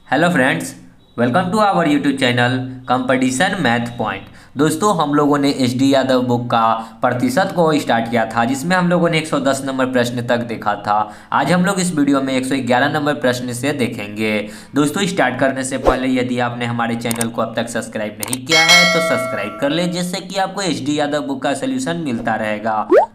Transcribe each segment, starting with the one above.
Hello friends, welcome to our YouTube channel competition math point. दोस्तों, हम लोगों ने एच डी यादव बुक का प्रतिशत को स्टार्ट किया था, जिसमें हम लोगों ने 110 नंबर प्रश्न तक देखा था। आज हम लोग इस वीडियो में 111 नंबर प्रश्न से देखेंगे। दोस्तों, स्टार्ट करने से पहले यदि आपने हमारे चैनल को अब तक सब्सक्राइब नहीं किया है तो सब्सक्राइब कर ले, जिससे कि आपको एच डी यादव बुक का सोल्यूशन मिलता रहेगा।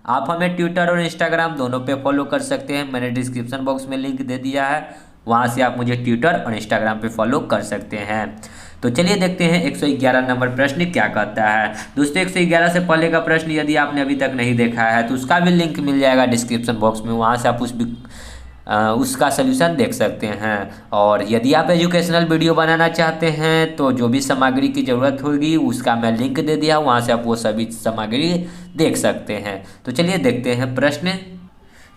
आप हमें ट्विटर और इंस्टाग्राम दोनों पे फॉलो कर सकते हैं। मैंने डिस्क्रिप्शन बॉक्स में लिंक दे दिया है, वहाँ से आप मुझे ट्विटर और इंस्टाग्राम पे फॉलो कर सकते हैं। तो चलिए देखते हैं 111 नंबर प्रश्न क्या कहता है। दोस्तों, 111 से पहले का प्रश्न यदि आपने अभी तक नहीं देखा है तो उसका भी लिंक मिल जाएगा डिस्क्रिप्शन बॉक्स में, वहाँ से आप उसका सलूशन देख सकते हैं। और यदि आप एजुकेशनल वीडियो बनाना चाहते हैं तो जो भी सामग्री की ज़रूरत होगी उसका मैं लिंक दे दिया, वहाँ से आप वो सभी सामग्री देख सकते हैं। तो चलिए देखते हैं प्रश्न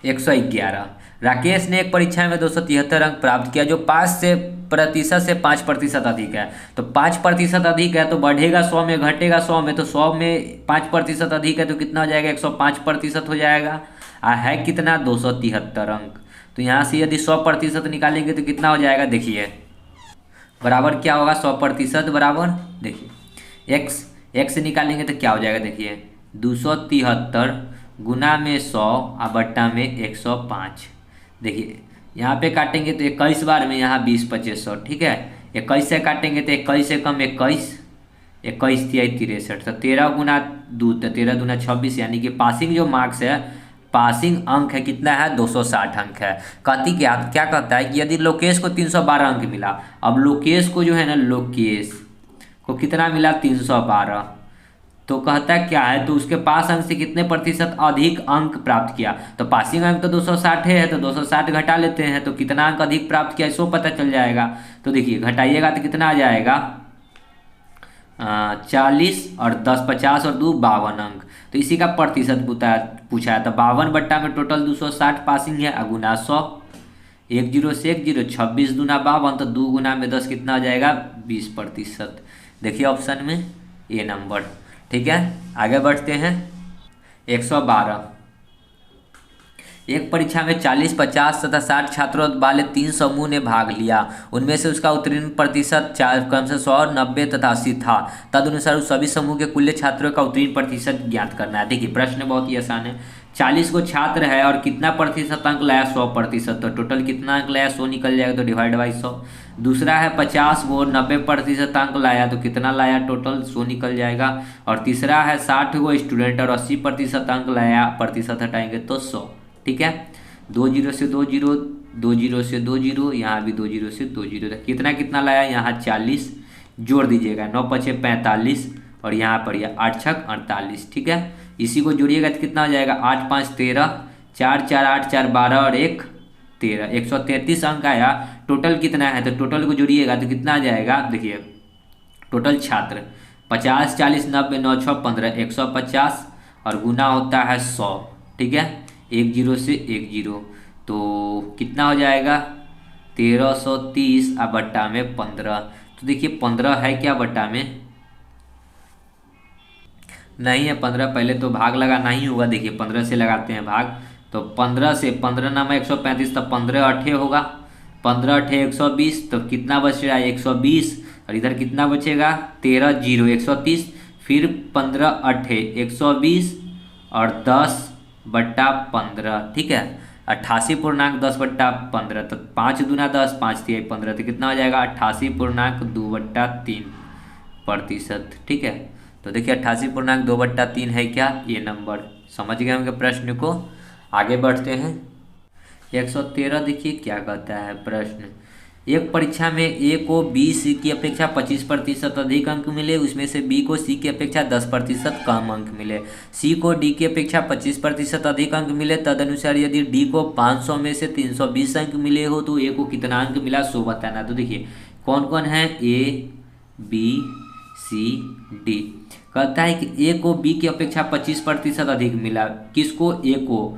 111। राकेश ने एक परीक्षा में 273 अंक प्राप्त किया, जो 5% से 5% अधिक है। तो 5% अधिक है तो बढ़ेगा 100 में, घटेगा 100 में, तो 100 में 5% अधिक है तो कितना हो जाएगा? 105% हो जाएगा। है कितना? 273 अंक। तो यहाँ से यदि 100% निकालेंगे तो कितना हो जाएगा? देखिए बराबर क्या होगा? 100% बराबर, देखिए एक्स निकालेंगे तो क्या हो जाएगा? देखिए 273 गुना में 100 और बट्टा में 105। देखिए यहाँ पे काटेंगे तो 21 बार में, यहाँ 20 25 100, ठीक है। 21 से काटेंगे तो 21 से कम 21, 21 तिया 63, तो 13 गुना 2 तो 13 दूना 26, यानी कि पासिंग जो मार्क्स है, पासिंग अंक है कितना है? 260 अंक है। कहती क्या क्या कहता है कि यदि लोकेश को 312 अंक मिला, अब लोकेश को जो है ना, लोकेश को कितना मिला? 312। तो कहता है क्या है? तो उसके पास अंक से कितने प्रतिशत अधिक अंक प्राप्त किया। तो पासिंग अंक तो 260 है, तो 260 घटा लेते हैं तो कितना अंक अधिक प्राप्त किया इसको पता चल जाएगा। तो देखिए घटाइएगा तो कितना आ जाएगा? 40 और 10 50 और 2 52 अंक। तो इसी का प्रतिशत पूछा है, तो 52 बट्टा में टोटल 260 पासिंग है, अगुना 100, 10 से 10, 26 दूना 52, तो 2 गुना में 10 कितना हो जाएगा? 20%। देखिए ऑप्शन में ए नंबर। ठीक है, आगे बढ़ते हैं 112। एक परीक्षा में 40 50 तथा 60 छात्रों वाले 3 समूह ने भाग लिया। उनमें से उसका उत्तीर्ण प्रतिशत क्रम से 100 90 तथा 80 था। तदनुसार उस सभी समूह के कुल छात्रों का उत्तीर्ण प्रतिशत ज्ञात करना है। देखिए प्रश्न बहुत ही आसान है। 40 को छात्र है और कितना प्रतिशत अंक लाया? 100%। तो टोटल कितना अंक लाया? 100 निकल जाएगा, तो डिवाइड बाई 100। दूसरा है 50 वो 90% अंक लाया, तो कितना लाया? टोटल 100 निकल जाएगा। और तीसरा है 60 वो स्टूडेंट और 80% अंक लाया, प्रतिशत हटाएंगे तो 100। ठीक है, 2 जीरो से 2 जीरो, 2 जीरो से 2 जीरो, यहाँ भी 2 जीरो से 2 जीरो, कितना कितना लाया? यहाँ 40 जोड़ दीजिएगा, 9 पचे 45 और यहाँ पर यह 8 छक 48। ठीक है, इसी को जोड़िएगा तो कितना हो जाएगा? 8 5 13, 4 4 8 4 12 और 1 13, 133 अंक आया। टोटल कितना है? तो टोटल को जोड़िएगा तो कितना आ जाएगा? देखिए टोटल छात्र 50 40 90 9 6 15, 150 और गुना होता है 100। ठीक है, 1 जीरो से 1 जीरो, तो कितना हो जाएगा? 1330 और बट्टा में 15। तो देखिए 15 है क्या बट्टा में? नहीं है 15, पहले तो भाग लगाना ही होगा। देखिए 15 से लगाते हैं भाग, तो 15 से 15 नामा 135, तो 15 अठे होगा, 15 अठे 120, तो कितना बच रहा है? 120, और इधर कितना बचेगा? 13 जीरो 130, फिर 15 अठे 120 और 10 बट्टा 15। ठीक है, 88.10 बट्टा 15, तो 5 दूना 10 5 तिया 15, तो कितना हो जाएगा? 88.2 बट्टा 3%। ठीक है, तो देखिए 88.2 बट्टा 3 है क्या? ये नंबर। समझ गए होंगे प्रश्न को। आगे बढ़ते हैं 113। देखिए क्या कहता है प्रश्न। एक परीक्षा में ए को बी सी की अपेक्षा 25% अधिक अंक मिले, उसमें से बी को सी की अपेक्षा 10% कम अंक मिले। सी को डी की अपेक्षा 25% अधिक अंक मिले। तदनुसार यदि डी को 500 में से 320 अंक मिले हो तो ए को कितना अंक मिला सो बताना। तो देखिए कौन कौन है? A B C D. कहता है कि ए को बी की अपेक्षा 25% अधिक मिला। किसको? ए को।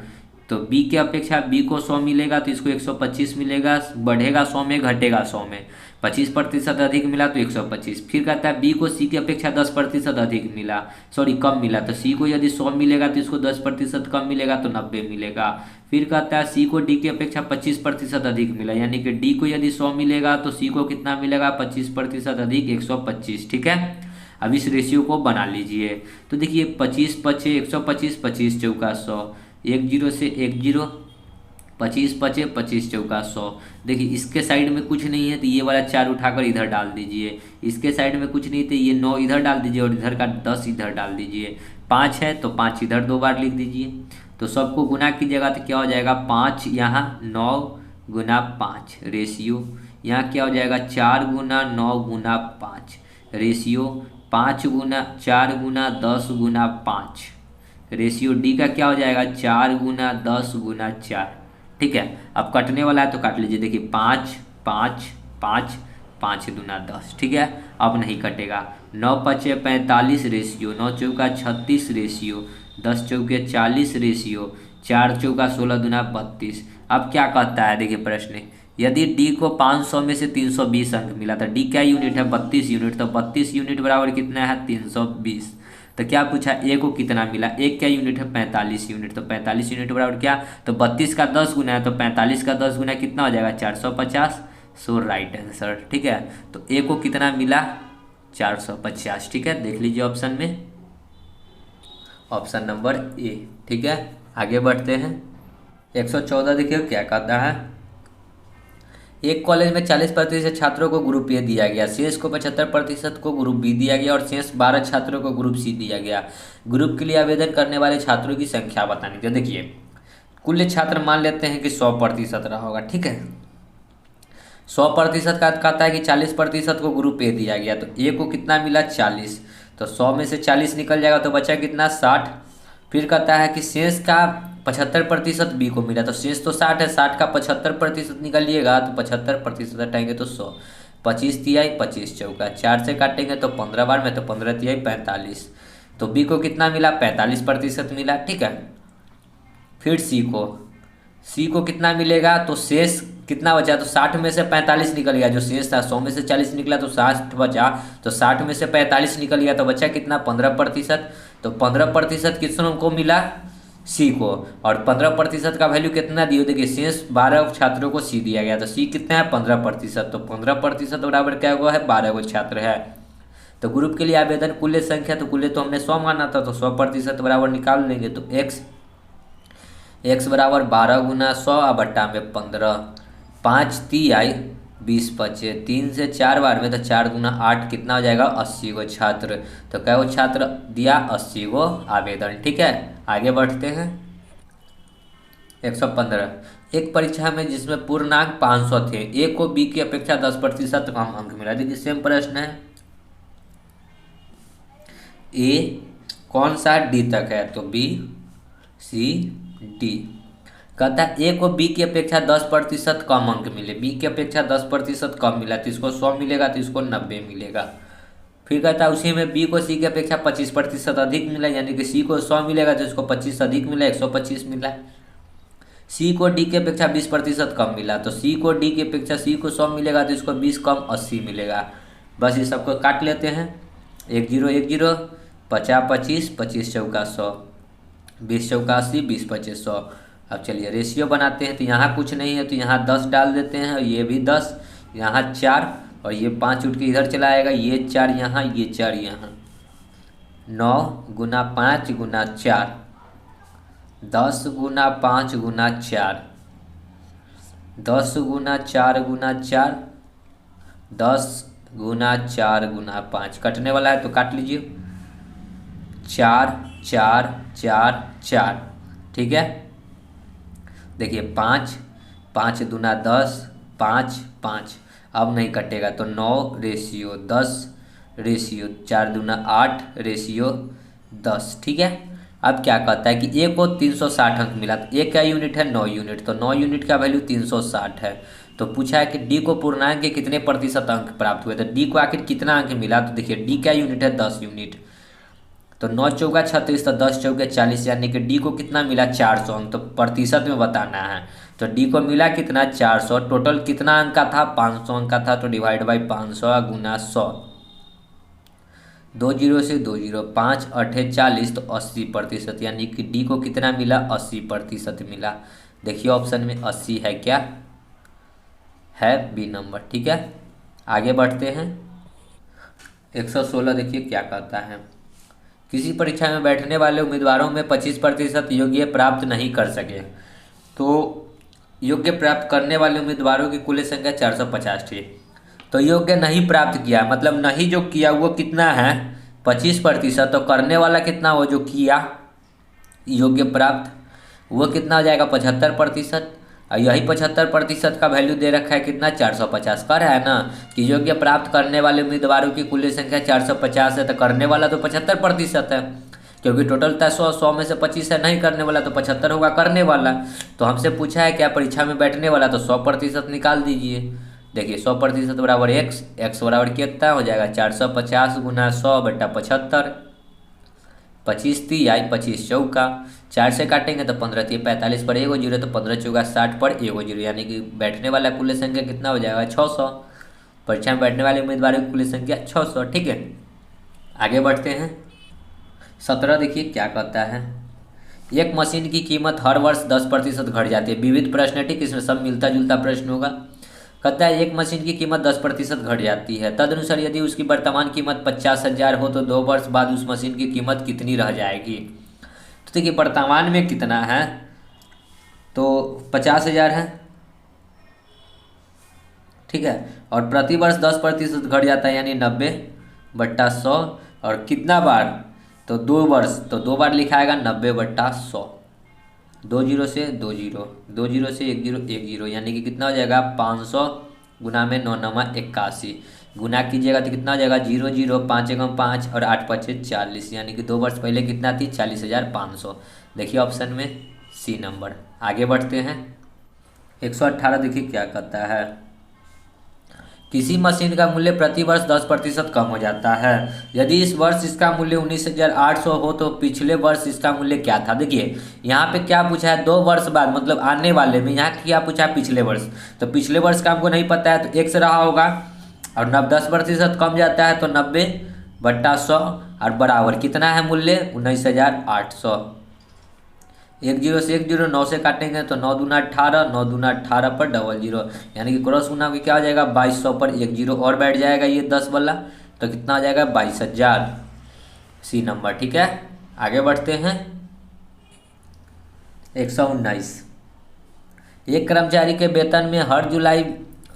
तो बी के अपेक्षा बी को 100 मिलेगा तो इसको 125 मिलेगा, बढ़ेगा 100 में घटेगा 100 में, 25% अधिक मिला तो 125। फिर कहता है बी को सी की अपेक्षा 10% अधिक मिला, सॉरी कम मिला, तो सी को यदि 100 मिलेगा तो इसको 10% कम मिलेगा तो 90 मिलेगा। फिर कहता है सी को डी की अपेक्षा 25% अधिक मिला, यानी कि डी को यदि 100 मिलेगा तो सी को कितना मिलेगा, 25% अधिक 125। ठीक है, अब इस रेशियो को बना लीजिए। तो देखिए 25 पचे 125, 25 चौका 100, 1 जीरो से 1 जीरो, 25 पचे 25 चौका 100। देखिए इसके साइड में कुछ नहीं है तो ये वाला 4 उठाकर इधर डाल दीजिए, इसके साइड में कुछ नहीं तो ये 9 इधर डाल दीजिए और इधर का 10 इधर डाल दीजिए। 5 है तो 5 इधर 2 बार लिख दीजिए। तो सबको गुना कीजिएगा तो क्या हो जाएगा, 5 यहाँ 9 गुना 5 रेशियो, यहाँ क्या हो जाएगा 4 गुना 9 गुना 5 रेशियो, 5 गुना 4 गुना 10 गुना 5 रेशियो। डी का क्या हो जाएगा 4 गुना 10 गुना 4। ठीक है, अब कटने वाला है तो काट लीजिए। देखिए 5 5 5 5 दूना 10। ठीक है, अब नहीं कटेगा। 9 पचे 45 रेशियो, 9 चौका 36 रेशियो, 10 चौके 40 रेशियो, 4 चौका 16 दूना 32। अब क्या कहता है देखिए प्रश्न, यदि डी को 500 में से 320 अंक मिला तो डी क्या यूनिट है, 32 यूनिट, तो 32 यूनिट बराबर कितना है 320। तो क्या पूछा ए को कितना मिला, एक क्या यूनिट है 45 यूनिट, तो 45 यूनिट बराबर क्या, तो 32 का 10 गुना है तो 45 का 10 गुना कितना हो जाएगा 450। सो राइट आंसर। ठीक है, तो ए को कितना मिला 450। ठीक है, देख लीजिए ऑप्शन में, ऑप्शन नंबर ए। ठीक है, आगे बढ़ते हैं। 114 देखिए क्या कहता है, एक कॉलेज में 40% छात्रों को ग्रुप ए दिया गया, शेष को 75% को ग्रुप बी दिया गया और शेष 12 छात्रों को ग्रुप सी दिया गया। ग्रुप के लिए आवेदन करने वाले छात्रों की संख्या बतानी। तो देखिए कुल छात्र मान लेते हैं कि 100% रहा होगा। ठीक है, 100% का कहता है कि 40% को ग्रुप ए दिया गया, तो ए को कितना मिला 40, तो 100 में से 40 निकल जाएगा तो बचा कितना 60। फिर कहता है कि शेष का 75% बी को मिला, तो शेष तो 60 है, 60 का 75% निकालिएगा तो 75% हटाएंगे तो 100, 25 तिहाई 25 चौका, 4 से काटेंगे तो 15 बार में, तो 15 तिहाई 45, तो बी को कितना मिला 45% मिला। ठीक है, फिर सी को कितना मिलेगा, तो शेष कितना बचा, तो 60 में से 45 निकल गया, जो शेष था 100 में से 40 निकला तो 60 बचा, तो 60 में से 45 निकल गया तो बचा कितना 15%, तो 15% किसको को मिला सी को, और 15% का वैल्यू कितना दिए, देखिए शेष 12 छात्रों को सी दिया गया, तो सी कितना है 15%, तो 15% बराबर क्या हुआ है 12 छात्र है। तो ग्रुप के लिए आवेदन कुल संख्या, तो कुल तो हमने 100 माना था, तो 100% बराबर निकाल लेंगे, तो एक्स बराबर 12 गुना 100 बट्टा में 15, 5 तिहाई 20 बचे, 3 से 4 बार में, तो 4 गुना 8 कितना हो जाएगा 80 गो छात्र। तो क्या वो छात्र दिया 80 गो आवेदन। ठीक है, आगे बढ़ते हैं। 115, एक परीक्षा में जिसमें पूर्णांक 500 थे, ए को बी की अपेक्षा 10% कम अंक मिला। देखिए सेम प्रश्न है, ए कौन सा डी तक है, तो बी सी डी। कहता है ए को बी की अपेक्षा 10% कम अंक मिले, बी की अपेक्षा 10% कम मिला तो इसको 100 मिलेगा, तो इसको 90 मिलेगा। फिर कहता है उसी में बी को सी की अपेक्षा 25% अधिक मिला, यानी कि सी को 100 मिलेगा तो इसको 25 अधिक मिला, 125 मिला। सी को डी की अपेक्षा 20% कम मिला, तो सी को डी की अपेक्षा सी को 100 मिलेगा तो इसको 20 कम 80 मिलेगा। बस ये सबको काट लेते हैं, 1 0 1 0, 50 25, 25 चौका 100, 20 चौका 80, 20 पचे 100। अब चलिए रेशियो बनाते हैं, तो यहाँ कुछ नहीं है तो यहाँ 10 डाल देते हैं, और ये भी 10, यहाँ 4 और ये 5 उठ के इधर चला आएगा, ये 4 यहाँ, ये 4 यहाँ। 9 गुना 5 गुना 4, 10 गुना 5 गुना 4, 10 गुना 4 गुना 4, 10 गुना 4 गुना 5। कटने वाला है तो काट लीजिए, 4 4 4 4। ठीक है, देखिए 5 5 दूना 10, 5 5, अब नहीं कटेगा तो 9 रेशियो 10 रेशियो 4 दूना 8 रेशियो 10। ठीक है, अब क्या कहता है कि ए को 360 अंक मिला, तो ए क्या यूनिट है 9 यूनिट, तो 9 यूनिट का वैल्यू 360 है। तो पूछा है कि डी को पूर्णांक के कितने प्रतिशत अंक प्राप्त हुए, तो डी को आखिर कितना अंक मिला, तो देखिए डी क्या यूनिट है 10 यूनिट, तो 9 चौका 36, तो 10 चौके 40, यानी कि डी को कितना मिला 400 अंक। तो प्रतिशत में बताना है, तो डी को मिला कितना 400। टोटल कितना अंक का था 500 अंक का था, तो डिवाइड बाई 500 गुना 100। 2 जीरो से 2 जीरो, 5 8 40, तो 80%, यानी कि डी को कितना मिला 80% मिला। देखिए ऑप्शन में 80 है क्या, है बी नंबर। ठीक है, आगे बढ़ते हैं। 116 देखिए क्या कहता है, किसी परीक्षा में बैठने वाले उम्मीदवारों में 25% योग्य प्राप्त नहीं कर सके, तो योग्य प्राप्त करने वाले उम्मीदवारों की कुल संख्या 450 थी। तो योग्य नहीं प्राप्त किया, मतलब नहीं जो किया वो कितना है 25%, तो करने वाला कितना हो जो किया योग्य प्राप्त, वो कितना हो जाएगा 75%। और यही 75% का वैल्यू दे रखा है कितना 450, कर है ना कि योग्य प्राप्त करने वाले उम्मीदवारों की कुल संख्या 450 है, तो करने वाला तो 75% है, क्योंकि टोटल था 100 में से 25 है, नहीं करने वाला तो 75 होगा करने वाला। तो हमसे पूछा है क्या परीक्षा में बैठने वाला, तो 100% निकाल दीजिए। देखिए 100% बराबर एक्स बराबर कितना हो जाएगा 450 गुना 100 बटा 75, 25 ती आई 25 चौका, 4 से काटेंगे तो 15 ती 45 पर एगो जीरो, तो 15 चौका 60 पर एगो जीरो, यानी कि बैठने वाला कुल संख्या कितना हो जाएगा 600। परीक्षा में बैठने वाले उम्मीदवारों की कुल संख्या 600। ठीक है, आगे बढ़ते हैं। 17 देखिए क्या कहता है, एक मशीन की कीमत हर वर्ष 10% घट जाती है। विविध प्रश्न है, ठीक, इसमें सब मिलता जुलता प्रश्न होगा। कहता है एक मशीन की कीमत 10% घट जाती है, तदनुसार यदि उसकी वर्तमान कीमत 50,000 हो तो 2 वर्ष बाद उस मशीन की कीमत कितनी रह जाएगी। तो देखिए वर्तमान में कितना है, तो 50,000 है, ठीक है, और प्रति वर्ष 10% घट जाता है, यानी 90/100, और कितना बार, तो 2 वर्ष, तो 2 बार लिखाएगा 90/100। 2 जीरो से 2 जीरो, 2 जीरो से 1 जीरो 1 जीरो, यानी कि कितना हो जाएगा 500 गुना में 9 9 81, गुना कीजिएगा तो कितना हो जाएगा 0 0, 5 एकम 5 और 8 5 40, यानी कि 2 वर्ष पहले कितना थी 40,500। देखिए ऑप्शन में सी नंबर। आगे बढ़ते हैं। 118 देखिए क्या कहता है, किसी मशीन का मूल्य प्रति वर्ष 10% कम हो जाता है। यदि इस वर्ष इसका मूल्य 19,800 हो तो पिछले वर्ष इसका मूल्य क्या था। देखिए यहाँ पे क्या पूछा है 2 वर्ष बाद, मतलब आने वाले में। यहाँ क्या पूछा है पिछले वर्ष, तो पिछले वर्ष का हमको नहीं पता है, तो एक से रहा होगा, और 10% कम जाता है तो 90/100, और बराबर कितना है मूल्य 19,800। 1 जीरो से 1 जीरो, 9 से काटेंगे तो 9 दूना 18, 9 दूना 18 पर डबल जीरो, यानी कि क्रॉस गुना की क्या हो जाएगा 2200 पर 1 जीरो और बैठ जाएगा ये 10 वाला, तो कितना आ जाएगा 22,000, सी नंबर। ठीक है, आगे बढ़ते हैं। 119, एक कर्मचारी के वेतन में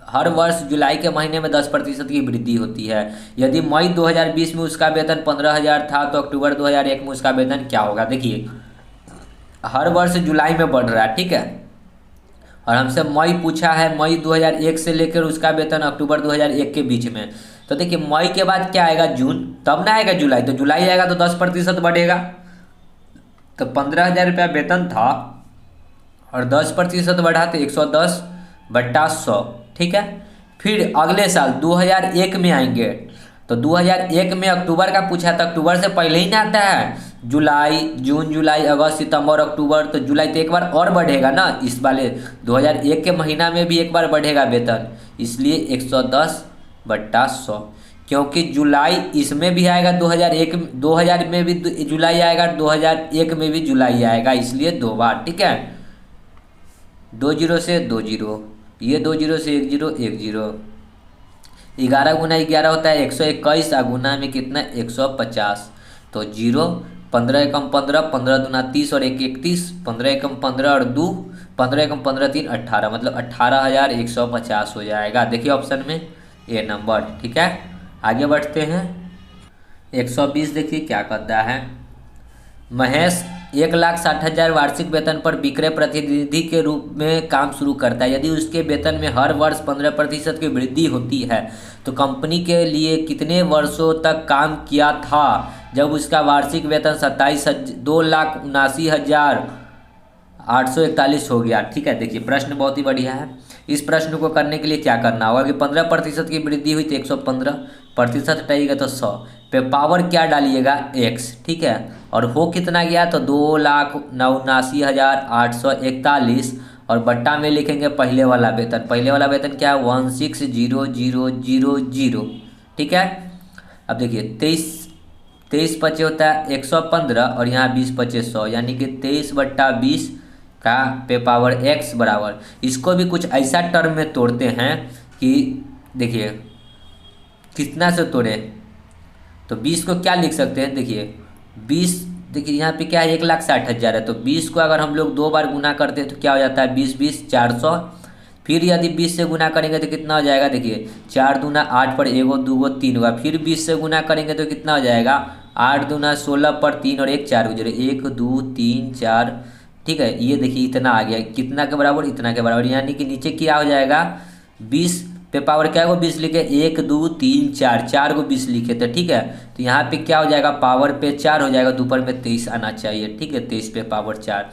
हर वर्ष जुलाई के महीने में 10% की वृद्धि होती है। यदि मई 2020 में उसका वेतन 15,000 था तो अक्टूबर 2001 में उसका वेतन क्या होगा। देखिए हर वर्ष जुलाई में बढ़ रहा है, ठीक है, और हमसे मई पूछा है, मई 2001 से लेकर उसका वेतन अक्टूबर 2001 के बीच में। तो देखिए मई के बाद क्या आएगा जून, तब ना आएगा जुलाई, तो जुलाई आएगा तो 10% बढ़ेगा, तो 15,000 रुपया वेतन था और 10% बढ़ा तो 110/100। ठीक है, फिर अगले साल 2001 में आएंगे, तो 2001 में अक्टूबर का पूछा तो अक्टूबर से पहले ही ना आता है, जुलाई, जून, जुलाई, अगस्त, सितंबर, अक्टूबर, तो जुलाई तो एक बार और बढ़ेगा ना, इस वाले 2001 के महीना में भी एक बार बढ़ेगा वेतन, इसलिए 110/100, क्योंकि जुलाई इसमें भी आएगा 2000 में भी जुलाई आएगा, 2001 में भी जुलाई आएगा, इसलिए 2 बार। ठीक है, 2 जीरो से 2 जीरो, ये 2 जीरो से 1 जीरो 1 जीरो, 11 गुना 11 होता है 121, गुना में कितना 150, तो 0, 15 एकम 15, 15 दूना 30 और 1 31, 15 एकम 15 और 2, 15 एकम 15 3 18, मतलब 18,150 हो जाएगा। देखिए ऑप्शन में ए नंबर। ठीक है, आगे बढ़ते हैं। 120 देखिए क्या कहता है, महेश 1,60,000 वार्षिक वेतन पर विक्रय प्रतिनिधि के रूप में काम शुरू करता है। यदि उसके वेतन में हर वर्ष 15% की वृद्धि होती है तो कंपनी के लिए कितने वर्षों तक काम किया था जब उसका वार्षिक वेतन 2,79,841 हो गया। ठीक है, देखिए प्रश्न बहुत ही बढ़िया है। इस प्रश्न को करने के लिए क्या करना होगा कि 15% की वृद्धि हुई तो 115%, हटाइएगा तो 100, पे पावर क्या डालिएगा x, ठीक है। और हो कितना गया तो 2,79,841 और बट्टा में लिखेंगे पहले वाला वेतन। पहले वाला वेतन क्या है 16,0,0,0,0, ठीक है। अब देखिए 23 पचे होता है 115 और यहाँ 20 पचे 100, यानी कि 23/20 का पे पावर x बराबर। इसको भी कुछ ऐसा टर्म में तोड़ते हैं कि देखिए कितना से तोड़े तो 20 को क्या लिख सकते हैं, देखिए 20, देखिए यहाँ पे क्या है 1,60,000 है, तो 20 को अगर हम लोग 2 बार गुना करते हैं तो क्या हो जाता है 20 400। फिर यदि 20 से गुना करेंगे तो कितना हो जाएगा, देखिए 4 दूना 8 पर एगो दूगो 3 होगा। फिर 20 से गुना करेंगे तो कितना हो जाएगा 8 दूना 16 पर 3 और 1 4 गुजरे 1 2 3 4, ठीक है। ये देखिए इतना आ गया, कितना के बराबर, इतना के बराबर, यानी कि नीचे क्या हो जाएगा 20 पे पावर क्या को 20 लिखे 1 2 3 4, 4 को 20 लिखे थे, ठीक है। तो यहाँ पे क्या हो जाएगा पावर पे 4 हो जाएगा, दोपहर में 23 आना चाहिए, ठीक है। 23 पे पावर 4।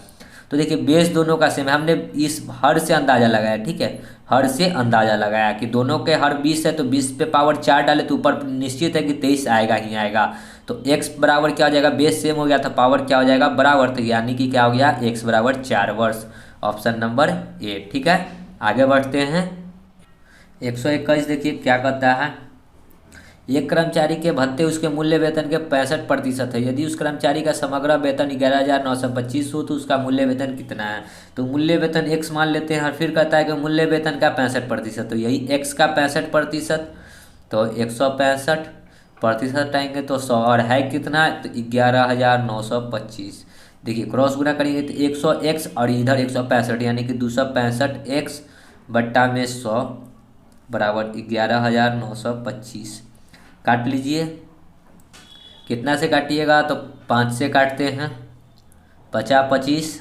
तो देखिए बेस दोनों का सेम है, हमने इस हर से अंदाजा लगाया, ठीक है। हर से अंदाजा लगाया कि दोनों के हर 20 है तो 20 पे पावर 4 डाले तो ऊपर निश्चित है कि 23 आएगा ही आएगा। तो x बराबर क्या हो जाएगा, बेस सेम हो गया था, पावर क्या हो जाएगा बराबर, तो यानी कि क्या हो गया x बराबर 4 वर्ष। ऑप्शन नंबर ए, ठीक है। आगे बढ़ते हैं 121। देखिए क्या कहता है, एक कर्मचारी के भत्ते उसके मूल्य वेतन के 65% है। यदि उस कर्मचारी का समग्र वेतन 11,925 हो तो उसका मूल्य वेतन कितना है। तो मूल्य वेतन x मान लेते हैं और फिर कहता है कि मूल्य वेतन का 65%, तो यही x का 65%, तो 165% आएंगे तो 100 और है कितना तो 11,925। देखिए क्रॉस गुना करेंगे तो 100x और इधर 165, यानी कि 265x बट्टा में 100 बराबर 11,925। काट लीजिए, कितना से काटिएगा तो 5 से काटते हैं, 50 25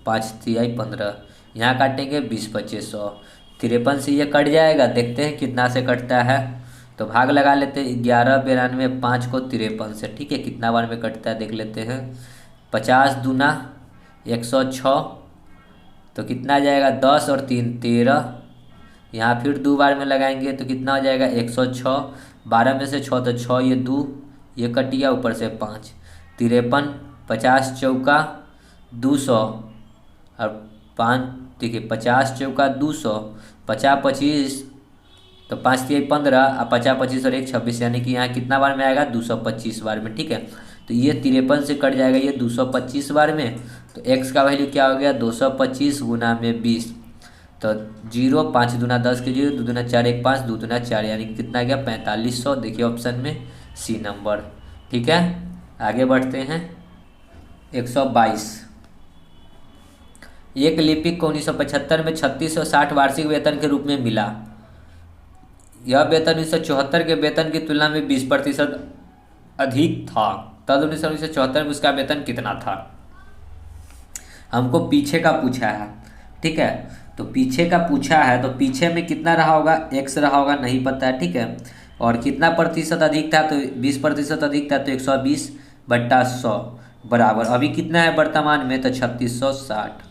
5 3 15, यहाँ काटेंगे 20 25 100, 53 से ये कट जाएगा। देखते हैं कितना से कटता है, तो भाग लगा लेते हैं 11 92 5 को 53 से, ठीक है। कितना बार में कटता है देख लेते हैं, 50 दूना 106, तो कितना आ जाएगा 10 और 3 13, यहाँ फिर 2 बार में लगाएंगे तो कितना हो जाएगा 106, 12 में से 6 तो 6 ये 2 ये कट गया, ऊपर से 5 53, 50 चौका 200 और 5, देखिए 50 चौका 200, 50 25 तो 5 3 15 और 50 25 और 1 26, यानी कि यहाँ कितना बार में आएगा 225 बार में, ठीक है। तो ये 53 से कट जाएगा ये 225 बार में, तो x का वैल्यू क्या हो गया 225 गुना में 20, तो 0 5 दूना 10 के 0 2 दूना 4 1 5 2 दूना 4, यानी कि कितना गया 4500। देखिए ऑप्शन में सी नंबर, ठीक है। आगे बढ़ते हैं 122। एक लिपिक को 1975 में 3660 वार्षिक वेतन के रूप में मिला। यह वेतन 1974 के वेतन की तुलना में 20% अधिक था। तद 1974 में उसका वेतन कितना था। हमको पीछे का पूछा है, ठीक है। तो पीछे का पूछा है तो पीछे में कितना रहा होगा x रहा होगा, नहीं पता है, ठीक है। और कितना प्रतिशत अधिक था तो 20% अधिक था, तो 120/100 बराबर अभी कितना है वर्तमान में तो 3660,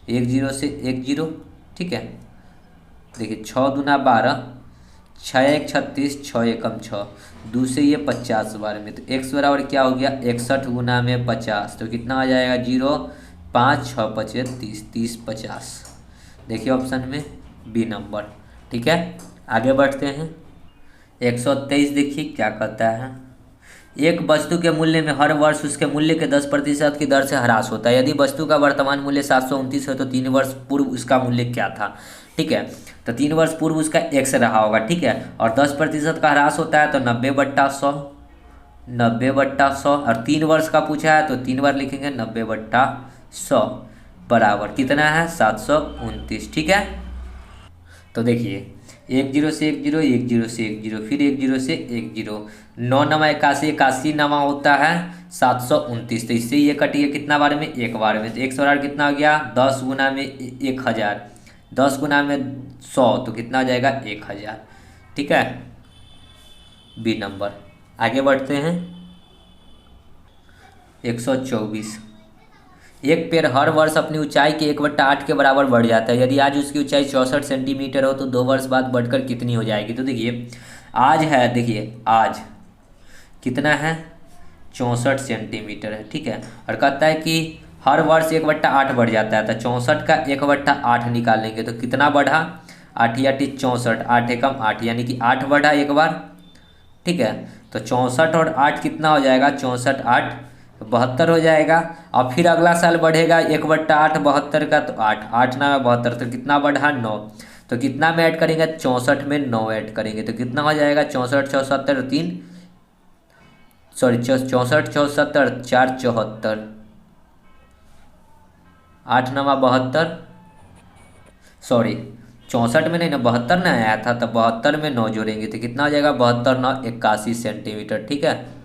10 से 10, ठीक है। देखिए 6 दूना 12, 6 1 36, 6 एकम 6, 2 से ये 50 बार में, तो x बराबर क्या हो गया 61 गुना में 50, तो कितना आ जाएगा 0 5 6 5 30 30 50। देखिए ऑप्शन में बी नंबर, ठीक है। आगे बढ़ते हैं 123। देखिए क्या कहता है, एक वस्तु के मूल्य में हर वर्ष उसके मूल्य के 10% की दर से ह्रास होता है। यदि वस्तु का वर्तमान मूल्य 729 है तो 3 वर्ष पूर्व उसका मूल्य क्या था, ठीक है। तो 3 वर्ष पूर्व उसका x रहा होगा, ठीक है। और 10% का ह्रास होता है तो 90/100, 90/100 और 3 वर्ष का पूछा है तो 3 बार लिखेंगे 90/100 बराबर कितना है 729, ठीक है। तो देखिए 10 से 10 10 से 10 फिर 10 से 10, 9 नमा 81, 81 नमा होता है 729, तो इससे ये कटिए कितना बार में एक बार में, तो एक बार कितना हो गया 10 गुना में 1000, 10 गुना में 100, तो कितना हो जाएगा 1000, ठीक है। B number. आगे बढ़ते हैं 124। एक पेड़ हर वर्ष अपनी ऊंचाई के 1/8 के बराबर बढ़ जाता है। यदि आज उसकी ऊंचाई 64 सेंटीमीटर हो तो 2 वर्ष बाद बढ़कर कितनी हो जाएगी। तो देखिए आज है, देखिए आज कितना है 64 सेंटीमीटर है, ठीक है। और कहता है कि हर वर्ष 1/8 बढ़ जाता है, तो 64 का 1/8 निकालेंगे तो कितना बढ़ा 8 या 64, 8 एकम 8 यानी कि 8 बढ़ा एक बार, ठीक है। तो 64 और 8 कितना हो जाएगा 64 8 72 हो जाएगा। और फिर अगला साल बढ़ेगा 1/8 72 का, तो 8 8 ना 72, तो कितना बढ़ा 9। तो कितना में ऐड करेंगे 64 में 9 ऐड करेंगे तो कितना हो जाएगा 64 74 3 सॉरी 64 74 4 74 8 9 72, सॉरी 64 में नहीं ना 72 ना आया था, तो 72 में 9 जोड़ेंगे तो कितना हो जाएगा 72 9 81 सेंटीमीटर, ठीक है।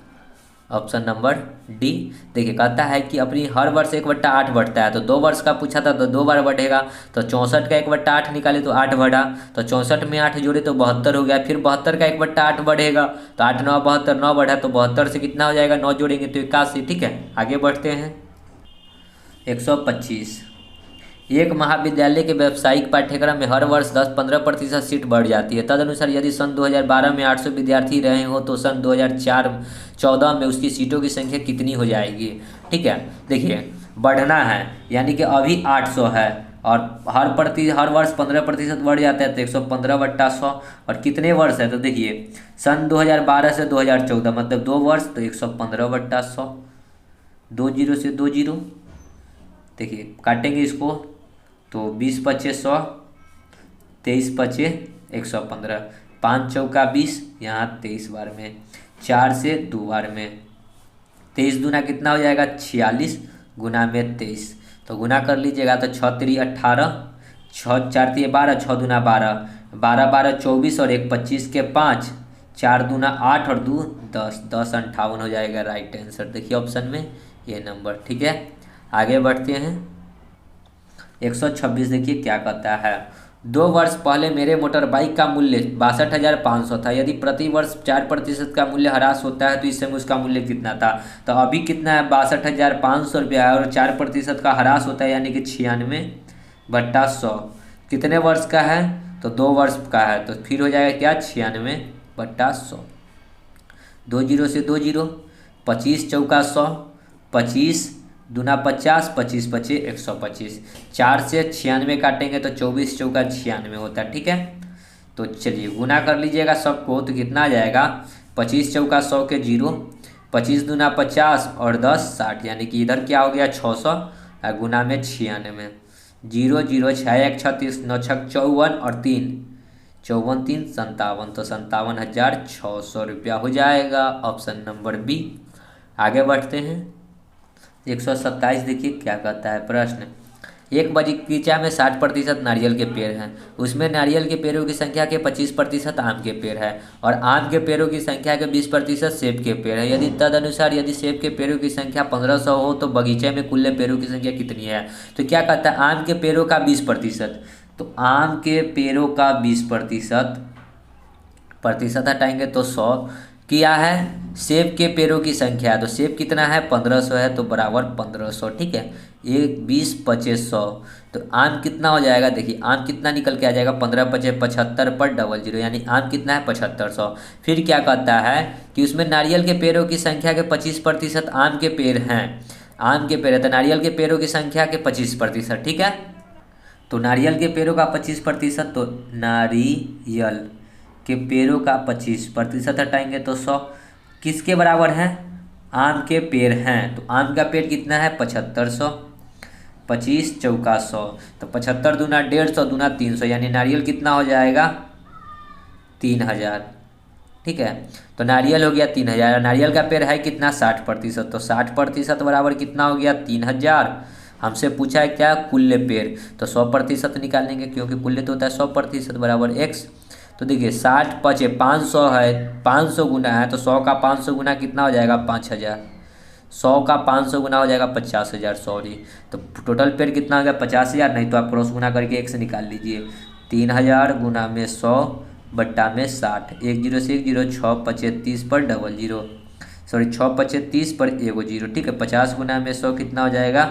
Option number D. देखिए कहता है कि अपनी हर वर्ष 1/8 बढ़ता है, तो 2 वर्ष का पूछा था तो 2 बार बढ़ेगा। तो 64 का 1/8 निकाले तो 8 बढ़ा, तो 64 में 8 जोड़े तो 72 हो गया। फिर 72 का 1/8 बढ़ेगा, तो 8 9 72 9 बढ़ा, तो 72 से कितना हो जाएगा 9 जोड़ेंगे तो 81, ठीक है। आगे बढ़ते हैं 125। एक महाविद्यालय के व्यावसायिक पाठ्यक्रम में हर वर्ष 10-15% सीट बढ़ जाती है। तदनुसार यदि सन 2012 में 800 विद्यार्थी रहे हो तो सन 2014 में उसकी सीटों की संख्या कितनी हो जाएगी, ठीक है। देखिए बढ़ना है यानी कि अभी 800 है और हर वर्ष 15% बढ़ जाता है, तो 115/100। और कितने वर्ष है तो देखिए सन 2012 से 2014 मतलब 2 वर्ष, तो 115/100, 2 जीरो से 2 जीरो, देखिए काटेंगे इसको तो 20 पच्चे 100, 23 पच्चे 115, 5 चौका 20, यहाँ 23 बार में, 4 से 2 बार में, 23 दूना कितना हो जाएगा 46 गुना में 23, तो गुना कर लीजिएगा तो 6 3 18, 6 4 3 12, 6 दूना 12, 12 12 24 और 1 25 के 5, 4 दूना 8 और 2 10, 10 58 हो जाएगा राइट आंसर। देखिए ऑप्शन में ये नंबर, ठीक है। आगे बढ़ते हैं 126। देखिए क्या कहता है 2 वर्ष पहले मेरे मोटर बाइक का मूल्य 62,500 था। यदि प्रति वर्ष 4% का मूल्य ह्रास होता है तो इस समय उसका मूल्य कितना था। तो अभी कितना है 62,500 रुपया है और 4% का ह्रास होता है यानी कि 96/100। कितने वर्ष का है तो 2 वर्ष का है, तो फिर हो जाएगा क्या 96/100। 2 जीरो से 2 जीरो, 25 चौका 100, 25 दूना 50, 25 पचे 125, 4 से 96 काटेंगे तो 24 चौका 96 होता है, ठीक है। तो चलिए गुना कर लीजिएगा सबको तो कितना आ जाएगा 25 चौका 100 के 0, 25 दूना 50 और 10 60 यानी कि इधर क्या हो गया 600 और गुना में 96, 0 0 6 1 36 9 6 54 और 3 54 3 57, तो 57,600 रुपया हो जाएगा। Option number B. आगे बढ़ते हैं 127। देखिए क्या कहता है प्रश्न। एक बगीचा में 60% नारियल के पेड़ हैं, उसमें नारियल के पेड़ों की संख्या के 25% आम के पेड़ है और आम के पेड़ों की संख्या के 20% सेब के पेड़ है। यदि तदनुसार यदि सेब के पेड़ों की संख्या 1500 हो तो बगीचे में कुल पेड़ों की संख्या कितनी है। तो क्या कहता है आम के पेड़ों का 20%, तो आम के पेड़ों का 20% हटाएंगे तो 100 किया है। सेब के पेड़ों की संख्या तो सेब कितना है 1500 है तो बराबर 1500, ठीक है। 1 20 25 100, तो आम कितना हो जाएगा देखिए आम कितना निकल के आ जाएगा 15 25 75 पर 00 यानी आम कितना है 7500। फिर क्या कहता है कि उसमें नारियल के पेड़ों की संख्या के 25% आम के पेड़ हैं, आम के पेड़ है तो नारियल के पेड़ों की संख्या के 25%, ठीक है। तो नारियल के पेड़ों का 25%, तो नारियल के पेड़ों का 25% हटाएंगे तो 100 किसके बराबर है आम के पेड़ हैं, तो आम का पेड़ कितना है 7500, 25 चौका 100, तो 75 दूना 150 दूना 300 यानी नारियल कितना हो जाएगा 3000, ठीक है। तो नारियल हो गया 3000, नारियल का पेड़ है कितना 60%, तो 60% बराबर कितना हो गया 3000। हमसे पूछा है क्या कुल्ले पेड़, तो 100% निकालेंगे क्योंकि कुल्ले तो होता है 100% बराबर x। तो देखिए 60 पचे 500 है, 500 गुना है तो 100 का 500 गुना कितना हो जाएगा 5000, 100 का 500 गुना हो जाएगा 50,000, सॉरी। तो टोटल पेड़ कितना हो गया 50,000, नहीं तो आप क्रॉस गुना करके 1 से निकाल लीजिए। 3000 गुना में 100 बट्टा में 60, 1 0 से 1 0, 6 पचे 30 पर 00, सॉरी 6 पचे 30 पर 1 0, ठीक है। 50 गुना में 100 कितना हो जाएगा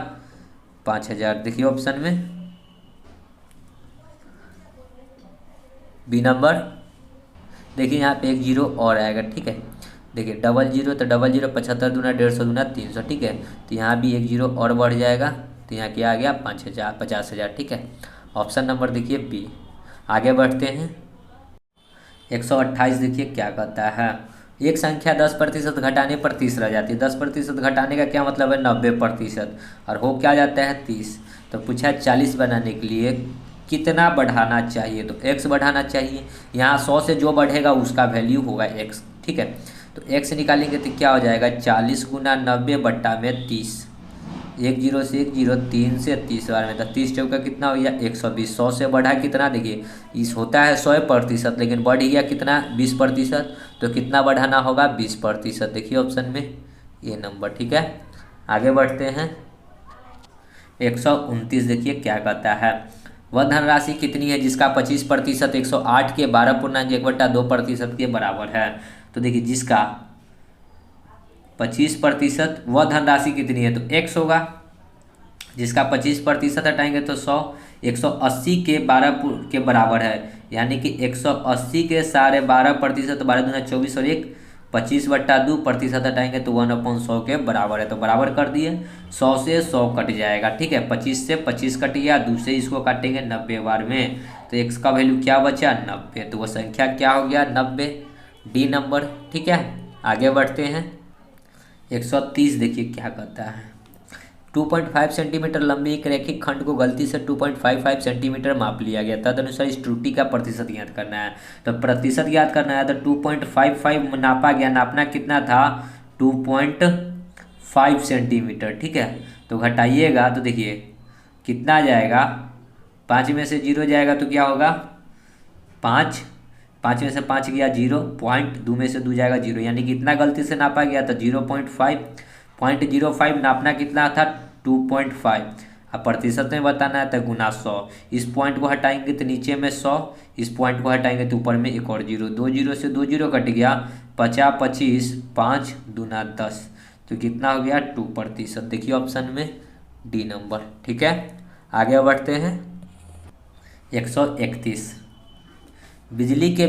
5000। देखिए ऑप्शन में बी नंबर। देखिए यहाँ पे 1 0 और आएगा, ठीक है। देखिए डबल जीरो तो डबल जीरो 75 दूना 150 दूना 300, ठीक है। तो यहाँ भी एक जीरो और बढ़ जाएगा, तो यहाँ क्या आ गया 5000 50,000, ठीक है। ऑप्शन नंबर देखिए बी। आगे बढ़ते हैं 128 देखिए क्या कहता है। एक संख्या 10% घटाने पर 30 रह जाती है। 10% घटाने का क्या मतलब है 90%, और हो क्या जाता है 30। तो पूछा है 40 बनाने के लिए कितना बढ़ाना चाहिए, तो x बढ़ाना चाहिए। यहाँ 100 से जो बढ़ेगा उसका वैल्यू होगा x, ठीक है। तो x निकालेंगे तो क्या हो जाएगा 40 गुना 90 बट्टा में 30। एक जीरो से एक जीरो, 3 से 30 बार में, तो 30 चौका कितना हो गया 120। 100 से बढ़ा कितना, देखिए इस होता है 100%, लेकिन बढ़ गया कितना 20%, तो कितना बढ़ाना होगा 20%। देखिए ऑप्शन में ये नंबर, ठीक है। आगे बढ़ते हैं 129 देखिए क्या कहता है। वह धनराशि कितनी है जिसका 25% 108 के 12.1/2% के बराबर है। तो देखिए जिसका 25%, वह धनराशि कितनी है तो x होगा। जिसका 25% हटाएंगे तो 100, 180 के 12 के बराबर है, यानी कि 180 के 12.5%, 12 दूना 24 और 1 25/2% हटाएंगे तो 1/100 के बराबर है। तो बराबर कर दिए, 100 से 100 कट जाएगा, ठीक है। 25 से 25 कट गया, दूसरे इसको काटेंगे 90 बार में, तो x का वैल्यू क्या बचा 90। तो वह संख्या क्या हो गया 90, डी नंबर, ठीक है। आगे बढ़ते हैं 130 देखिए क्या कहता है। 2.5 सेंटीमीटर लंबी एक रैखिक खंड को गलती से 2.55 सेंटीमीटर माप लिया गया, तदनुसार इस त्रुटि का प्रतिशत ज्ञात करना है। तो प्रतिशत ज्ञात करना है तो 2.55 नापा गया, नापना कितना था 2.5 सेंटीमीटर, ठीक है। तो घटाइएगा तो देखिए कितना आ जाएगा, 5 में से 0 जाएगा तो क्या होगा 5, 5 में से 5 गया 0, पॉइंट 2 में से 2 जाएगा 0, यानी कितना गलती से नापा गया था 0.5 नापना कितना था 2.5। अब प्रतिशत में बताना है तो गुना 100। इस पॉइंट को हटाएंगे तो नीचे में 100, इस पॉइंट को हटाएंगे तो ऊपर में एक और 0, 2 जीरो से 2 जीरो कट गया, 50 25, 5 दूना 10, तो कितना हो गया 2%। देखिए ऑप्शन में डी नंबर, ठीक है। आगे बढ़ते हैं 131। बिजली के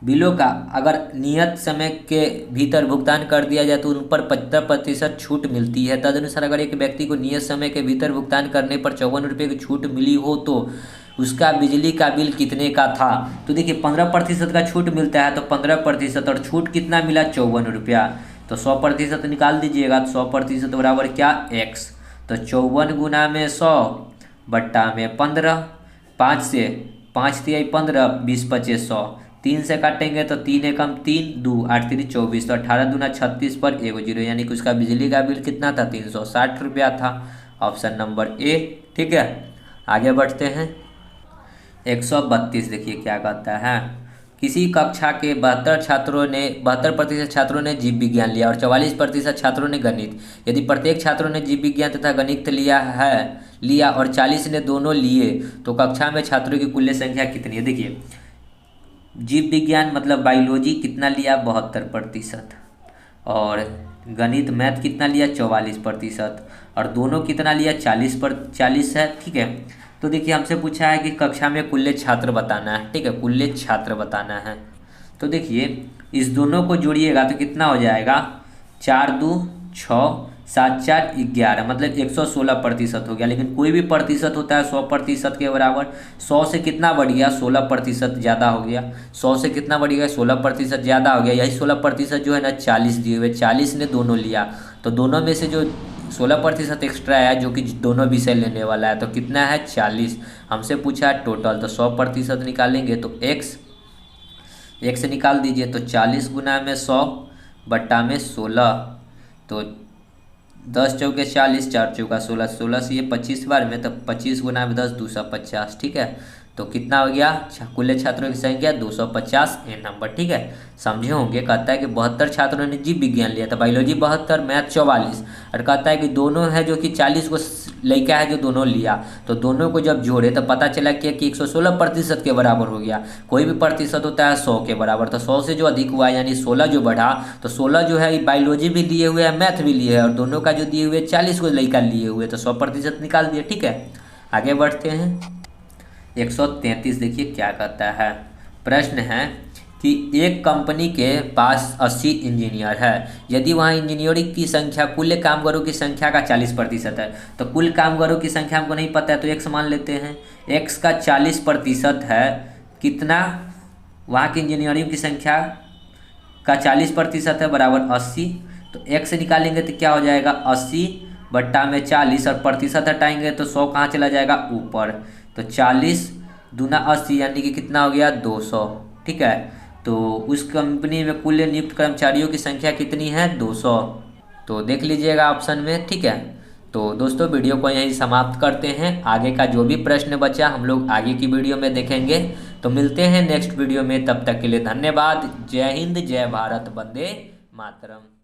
बिलों का अगर नियत समय के भीतर भुगतान कर दिया जाए तो उन पर 75% छूट मिलती है। तदनुसार अगर एक व्यक्ति को नियत समय के भीतर भुगतान करने पर 54 रुपये की छूट मिली हो तो उसका बिजली का बिल कितने का था। तो देखिए 15% का छूट मिलता है, तो 15% और छूट कितना मिला 54 रुपया, तो 100% निकाल दीजिएगा। तो 100% बराबर क्या x, तो 54 गुना में 100 बट्टा में 15, 5 से 5 तिहाई 15, 20 25 100, 3 से काटेंगे तो 3 एकम 3, 2 8 3 24, तो 18 दूना 36 पर एगो 0, यानी कि उसका बिजली का बिल कितना था 360 रुपया था। ऑप्शन नंबर ए, ठीक है। आगे बढ़ते हैं 132 देखिए क्या कहता है। किसी कक्षा के 72% छात्रों ने जीव विज्ञान लिया और 44% छात्रों ने गणित। यदि प्रत्येक छात्रों ने जीव विज्ञान तथा गणित लिया और 40 ने दोनों लिए, तो कक्षा में छात्रों की कुल संख्या कितनी है। देखिए जीव विज्ञान मतलब बायोलॉजी कितना लिया 72%, और गणित मैथ कितना लिया 44%, और दोनों कितना लिया 40 है, ठीक है। तो देखिए हमसे पूछा है कि कक्षा में कुल छात्र बताना है, ठीक है, कुल छात्र बताना है। तो देखिए इस दोनों को जोड़िएगा तो कितना हो जाएगा 4 2 6 7 4 11, मतलब 116% हो गया। लेकिन कोई भी प्रतिशत होता है 100% के बराबर। 100 से कितना बढ़ गया 16% ज़्यादा हो गया, 100 से कितना बढ़ गया 16% ज़्यादा हो गया। यही 16% जो है ना 40 दिए हुए, 40 ने दोनों लिया, तो दोनों में से जो 16% एक्स्ट्रा है जो कि दोनों विषय लेने वाला है, तो कितना है 40। हमसे पूछा है टोटल, तो 100% निकालेंगे तो x निकाल दीजिए, तो 40 गुना में 100 बट्टा में 16, तो 10 चौके 40, 4 चौका 16, 16 से ये 25 बार में, तो 25 गुना में 10 250, ठीक है। तो कितना हो गया कुल छात्रों की संख्या 250 ए नंबर, ठीक है। समझे होंगे। कहता है कि 72 छात्रों ने जीव विज्ञान लिया था, बायोलॉजी 72, मैथ 44, और कहता है कि दोनों है जो कि 40 को लड़का है जो दोनों लिया, तो दोनों को जब जोड़े तो पता चला कि 116% के बराबर हो गया। कोई भी प्रतिशत होता है 100 के बराबर, तो 100 से जो अधिक हुआ यानी 16 जो बढ़ा, तो 16 जो है बायोलॉजी भी लिए हुए है, मैथ भी लिए है, और दोनों का जो दिए हुए 40 को लड़का लिए हुए, तो 100% निकाल दिए, ठीक है। आगे बढ़ते हैं 133 देखिए क्या कहता है। प्रश्न है कि एक कंपनी के पास 80 इंजीनियर है। यदि वहाँ इंजीनियरिंग की संख्या कुल कामगारों की संख्या का 40% है, तो कुल कामगारों की संख्या हमको नहीं पता है, तो एक्स मान लेते हैं। एक्स का 40% है कितना, वहाँ की इंजीनियरिंग की संख्या का 40% है बराबर 80। तो एक्स निकालेंगे तो क्या हो जाएगा 80/40, और प्रतिशत हटाएंगे तो 100 कहाँ चला जाएगा ऊपर। तो 40 दूना 80 यानी कि कितना हो गया 200। ठीक है, तो उस कंपनी में कुल नियुक्त कर्मचारियों की संख्या कितनी है 200। तो देख लीजिएगा ऑप्शन में। ठीक है, तो दोस्तों वीडियो को यहीं समाप्त करते हैं। आगे का जो भी प्रश्न बचा हम लोग आगे की वीडियो में देखेंगे। तो मिलते हैं नेक्स्ट वीडियो में, तब तक के लिए धन्यवाद। जय हिंद, जय भारत, वंदे मातरम।